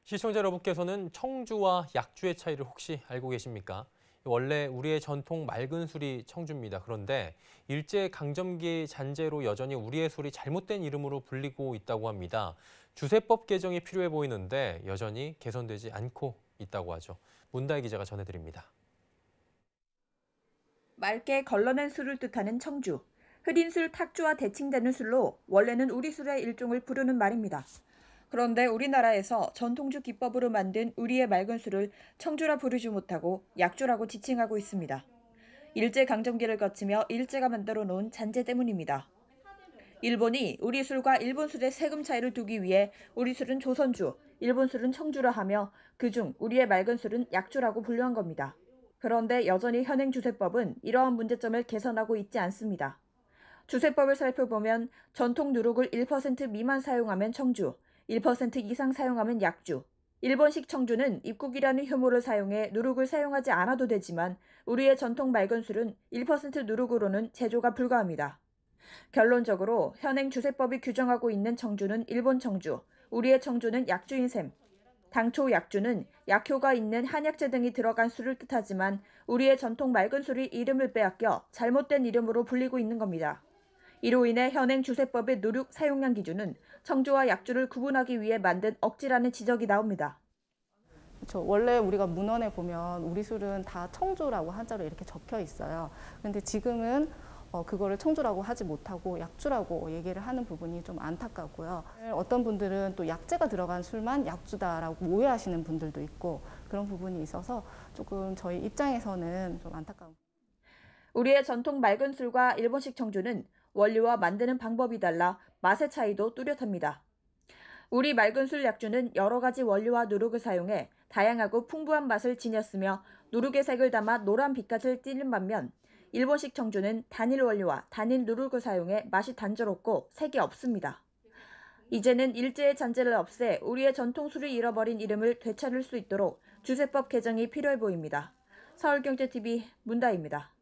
시청자 여러분께서는 청주와 약주의 차이를 혹시 알고 계십니까? 원래 우리의 전통 맑은 술이 청주입니다. 그런데 일제강점기 잔재로 여전히 우리의 술이 잘못된 이름으로 불리고 있다고 합니다. 주세법 개정이 필요해 보이는데 여전히 개선되지 않고 있다고 하죠. 문다혜 기자가 전해드립니다. 맑게 걸러낸 술을 뜻하는 청주. 흐린 술 탁주와 대칭되는 술로 원래는 우리 술의 일종을 부르는 말입니다. 그런데 우리나라에서 전통주 기법으로 만든 우리의 맑은 술을 청주라 부르지 못하고 약주라고 지칭하고 있습니다. 일제강점기를 거치며 일제가 만들어 놓은 잔재 때문입니다. 일본이 우리 술과 일본 술의 세금 차이를 두기 위해 우리 술은 조선주, 일본 술은 청주라 하며 그중 우리의 맑은 술은 약주라고 분류한 겁니다. 그런데 여전히 현행 주세법은 이러한 문제점을 개선하고 있지 않습니다. 주세법을 살펴보면 전통 누룩을 1% 미만 사용하면 청주, 1% 이상 사용하면 약주, 일본식 청주는 입국이라는 혐오를 사용해 누룩을 사용하지 않아도 되지만 우리의 전통 맑은 술은 1% 누룩으로는 제조가 불가합니다. 결론적으로 현행 주세법이 규정하고 있는 청주는 일본 청주, 우리의 청주는 약주인 셈. 당초 약주는 약효가 있는 한약재 등이 들어간 술을 뜻하지만 우리의 전통 맑은 술이 이름을 빼앗겨 잘못된 이름으로 불리고 있는 겁니다. 이로 인해 현행 주세법의 누룩 사용량 기준은 청주와 약주를 구분하기 위해 만든 억지라는 지적이 나옵니다. 그렇죠. 원래 우리가 문헌에 보면 우리 술은 다 청주라고 한자로 이렇게 적혀 있어요. 그런데 지금은 그거를 청주라고 하지 못하고 약주라고 얘기를 하는 부분이 좀 안타깝고요. 어떤 분들은 또 약재가 들어간 술만 약주다라고 오해하시는 분들도 있고 그런 부분이 있어서 조금 저희 입장에서는 좀 안타까운. 우리의 전통 맑은 술과 일본식 청주는 원료와 만드는 방법이 달라 맛의 차이도 뚜렷합니다. 우리 맑은 술 약주는 여러 가지 원료와 누룩을 사용해 다양하고 풍부한 맛을 지녔으며 누룩의 색을 담아 노란 빛깔을 띠는 반면 일본식 청주는 단일 원료와 단일 누룩을 사용해 맛이 단조롭고 색이 없습니다. 이제는 일제의 잔재를 없애 우리의 전통 술을 잃어버린 이름을 되찾을 수 있도록 주세법 개정이 필요해 보입니다. 서울경제TV 문다혜입니다.